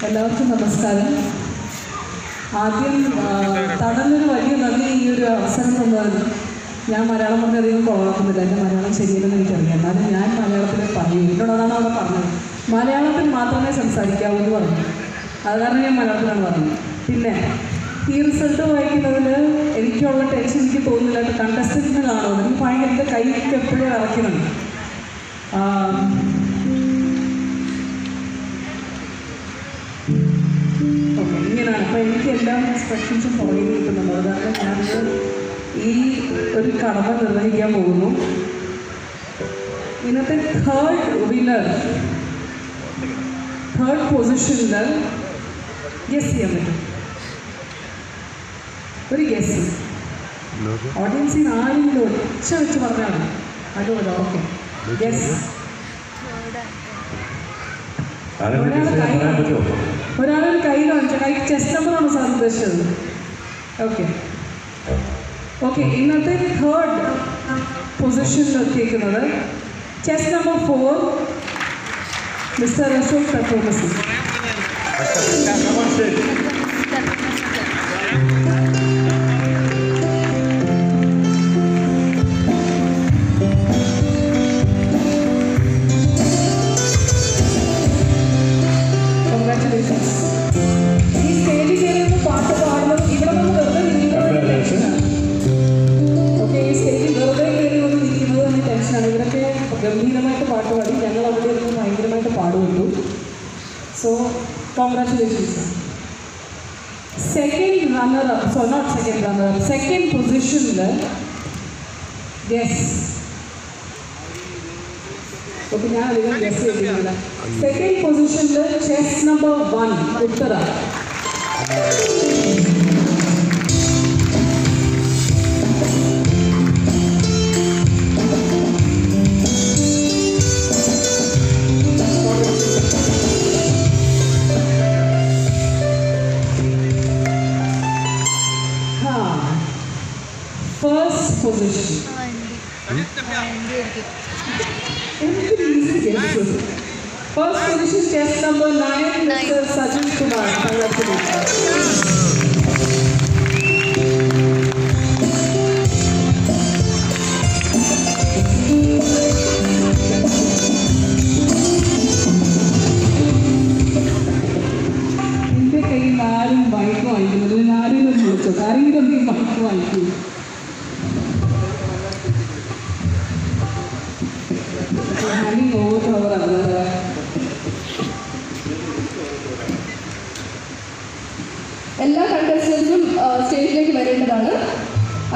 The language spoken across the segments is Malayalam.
എല്ലാവർക്കും നമസ്കാരം. ആദ്യം തടന്നൊരു വലിയ നന്ദി ഈ ഒരു അവസരം തന്നതിന്. ഞാൻ മലയാളം പറഞ്ഞധികം കൊള്ളാക്കുന്നില്ല, എൻ്റെ മലയാളം ശരിയല്ലെന്ന് എനിക്കറിയാം. എന്നാലും ഞാൻ മലയാളത്തിൽ പറയൂ. എന്നോട് അതാണ് അവിടെ പറഞ്ഞത്, മലയാളത്തിൽ മാത്രമേ സംസാരിക്കാവൂ എന്ന് പറഞ്ഞു. അത് കാരണം ഞാൻ മലയാളത്തിലാണ് പറഞ്ഞത്. പിന്നെ ഈ റിസൾട്ട് വായിക്കുന്നതിൽ എനിക്കുള്ള ടെൻഷൻ എനിക്ക് തോന്നുന്നില്ല. കണ്ടസ്റ്റൻറ്റിന് കാണുമോ, എനിക്ക് ഭയങ്കര എൻ്റെ കൈക്ക് എപ്പോഴും ഇറക്കുന്നുണ്ട്. ഓക്കെ, ഇങ്ങനെയാണ്. അപ്പോൾ എനിക്ക് എല്ലാ ഇൻസ്ട്രക്ഷൻസും പുറകെ കിട്ടുന്നുണ്ട്. അതുകൊണ്ട് ഞാൻ ഈ ഒരു കടമ നിർവഹിക്കാൻ പോകുന്നു. ഇന്നത്തെ തേർഡ് പൊസിഷനിൽ ഗസ് ചെയ്യാൻ പറ്റും. ഒരു ഗസ് ഓഡിയൻസിന് ആരെങ്കിലും ഒച്ച വെച്ച് പറഞ്ഞാൽ അതുപോലെ. Okay, guess. ഒരാളൊരു കൈ കാണിച്ചു. കൈ ചെസ്റ്റ് നമ്പറാണ് സാർ ഉദ്ദേശിച്ചത്. ഓക്കെ ഓക്കെ, ഇന്നത്തെ തേർഡ് പൊസിഷനിൽ എത്തിയിരിക്കുന്നത് ചെസ്റ്റ് നമ്പർ 4, മിസ്റ്റർ അശോക് തത്വമസി. ഗംഭീരമായിട്ട് പാട്ട് പാടി. ഞങ്ങൾ അവിടെ ഇരുന്ന് ഭയങ്കരമായിട്ട് പാടുള്ളൂ. So congratulations. സെക്കൻഡ് പൊസിഷനിൽ ഗസ്. ഓക്കെ, ഞാൻ അധികം ഗസ് ചെയ്തില്ല. സെക്കൻഡ് പൊസിഷനിൽ ചെസ് നമ്പർ 1 ഉത്തര. First position. First position, chest number 9, Mr. Sajid Kumar. Congratulations. എൻ്റെ കയ്യിൽ ആരും ബൈക്ക് വാങ്ങിക്കുന്നത്, ആരെങ്കിലും വിളിച്ചോ, ആരെങ്കിലും ബൈക്ക് വാങ്ങിക്കൂ. എല്ലാ കണ്ടസ്റ്റൻസും സ്റ്റേജിലേക്ക് വരേണ്ടതാണ്.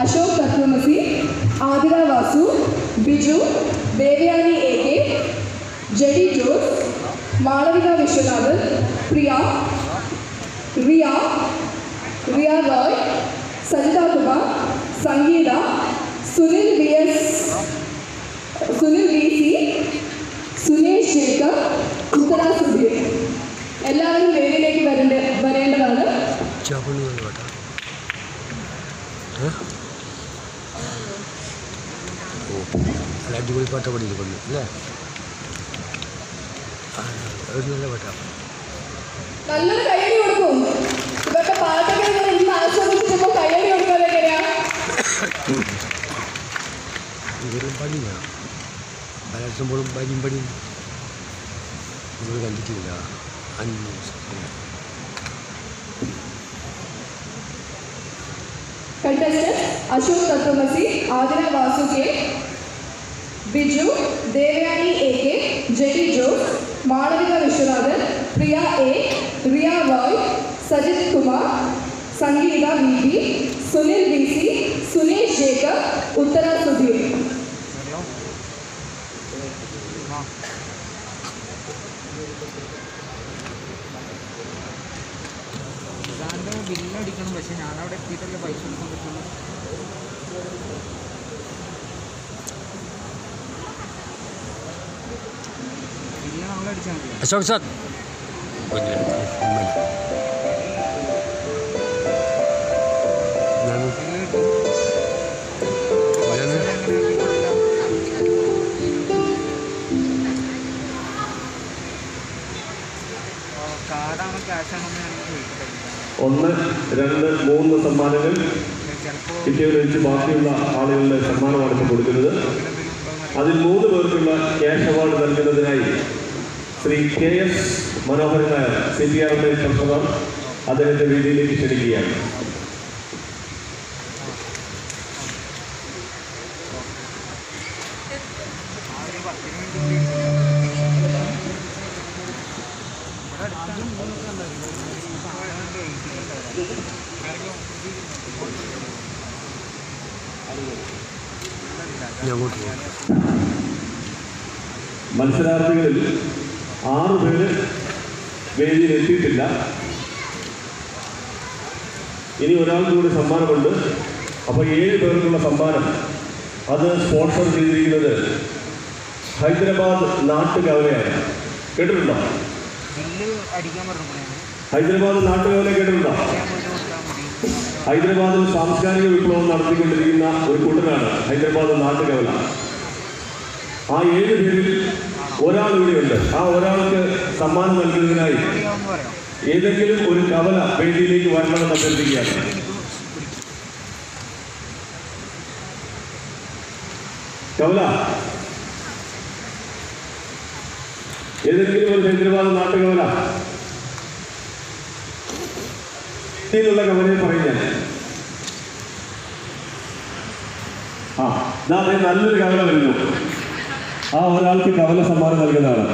അശോക് തത്വമസി, ആതിര വാസു, ബിജു, ദേവയാനി AK, ജെഡി ജോസ്, മാളവിക വിശ്വനാഥൻ, പ്രിയ, റിയ റോയ്, സജിത കുമാർ, സംഗീത, സുനിൽ VC, സുനേഷ് ശേഖർ, ഉത്തര സുധീർ. എല്ലാവരും വേദിയിലേക്ക് വരേണ്ടതാണ്. അടിപൊളി പാട്ട് പഠിക്കുന്നു അല്ലേ? നല്ല പാട്ടാണ്. നല്ലൊരു കയ്യടി കൊടുക്കും. ഇവരുടെ പാട്ടൊക്കെ ഇന്ന് ആസ്വദിച്ചിട്ടുമ്പോൾ കയ്യടി കൊടുക്കാൻ എങ്ങനെയാ? ഇവരും പണിയാ പലർത്തുമ്പോഴും പനിയും പണിയും ഇവർ കണ്ടിട്ടില്ല. Contestant Ashok Tatwamasi, Adira Vasu K, Biju, Devyani AK, Jetty Joe, Malavika Vishwanathan, Priya A, Riya Roy, Sajid Kumar, Sangeeta VP, Sunil VC, Sunesh Jacob, Uttara Sudhir. ബില്ലടിക്കണം, പക്ഷെ ഞാനവിടെ എത്തിയിട്ടല്ലേ പൈസ കൊടുക്കാൻ പറ്റുള്ളൂ. ബില്ല് നമ്മളടിച്ചാൽ മതി. അശോക് സാർ കാർഡാണോ ക്യാഷാണോ ഞാൻ ചോദിക്കട്ടെ. 1, 2, 3 സമ്മാനങ്ങൾ ചിലപ്പോൾ കിട്ടിയവരെ വെച്ച് ബാക്കിയുള്ള ആളുകളുടെ സമ്മാനമാണ് ഇപ്പോൾ കൊടുക്കുന്നത്. അതിൽ 3 പേർക്കുള്ള ക്യാഷ് അവാർഡ് നൽകുന്നതിനായി ശ്രീ KS മനോഹരൻ നായർ CPR-ന്റെ ട്രഷറർ അദ്ദേഹത്തെ വേദിയിലേക്ക് ക്ഷണിക്കുകയാണ്. മത്സരാർത്ഥികളിൽ 6 പേര് വേദിയിൽ എത്തിയിട്ടില്ല. ഇനി ഒരാൾക്ക് കൂടി സമ്മാനമുണ്ട്. അപ്പോൾ 7 പേർക്കുള്ള സമ്മാനം അത് സ്പോൺസർ ചെയ്തിരിക്കുന്നത് ഹൈദരാബാദ് നാട്ടുകവലയാണ്. കേട്ടിട്ടുണ്ടോ? ബില്ല് അടിക്കാൻ പറഞ്ഞു. ഹൈദരാബാദ് നാട്ടുകവല കേട്ടിട്ടുണ്ടോ? ഹൈദരാബാദിൽ സാംസ്കാരിക വിപ്ലവം നടത്തിക്കൊണ്ടിരിക്കുന്ന ഒരു കൂട്ടരാണ് ഹൈദരാബാദ് നാട്ടുകവല. ആ 7 പേരിൽ ഒരാൾ ഇവിടെയുണ്ട്. ആ ഒരാൾക്ക് സമ്മാനം നൽകുന്നതിനായി ഏതെങ്കിലും ഒരു കവല വേദിയിലേക്ക് വരണമെന്ന് അഭ്യർത്ഥിക്കുകയാണ്. കവല, ഏതെങ്കിലും ഒരു ഹൈദരാബാദ് നാട്ടുകവല ുള്ള കവലയെ പറയുന്നത്. അതേ നല്ലൊരു കവല വരുന്നു. ആ ഒരാൾക്ക് കവല സമ്മാനം നൽകുന്നതാണ്.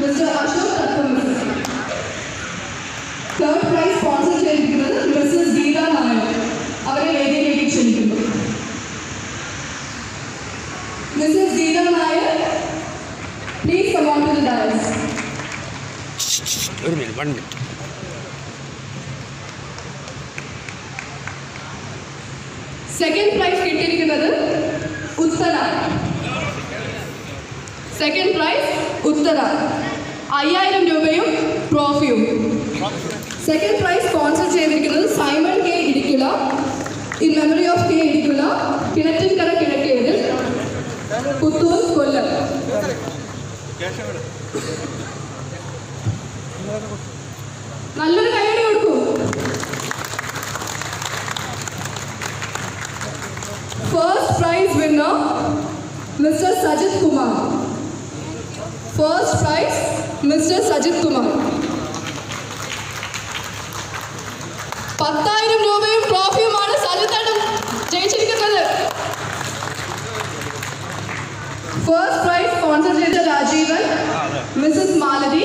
Mr. Ashok Tattamisi. Third prize sponsor ചെയ്തിരിക്കുന്നത് Mrs. Geeta Nair. അവരെ വേദിയിലേക്ക് ക്ഷണിക്കുന്നു. Mrs. Geeta Nair, please come on to the dais. ഒരു മിനിറ്റ്, 1 മിനിറ്റ്. Second prize കിട്ടിയിരിക്കുന്നത് ഉത്തര. Second prize ഉത്തര 5000 രൂപയും ട്രോഫിയും. Second prize സ്പോൺസർ ചെയ്തിരിക്കുന്നത് Simon K Idikkula, in memory of K Idikkula, Kinattinkara Kizhakkethil, Puthur, Kollam. നല്ലൊരു കൈയടി കൊടുക്കൂ. First prize winner, Mr. Sajid Kumar. First prize, Mr. Sajid Kumar. 10,000 രൂപയും ട്രോഫിയുമാണ് സജിത്തേട്ടൻ ജയിച്ചിരിക്കുന്നത്. First prize sponsor ചെയ്ത Rajeevan, Mrs. Maladi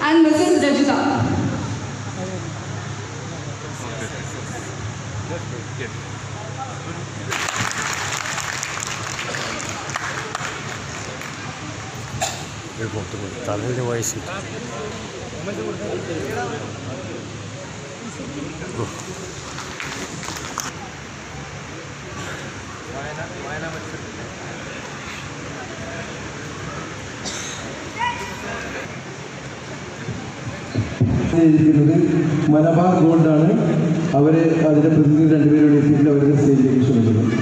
and Mrs. Rajita. തലയുടെ വയസ്സ് മലബാർ ഗോൾഡാണ്. അവരെ അതിന്റെ പ്രതിനിധി 2 പേരോട് എത്തിയിട്ട് അവരുടെ സ്റ്റേജിലേക്ക് ക്ഷണിക്കുന്നത്.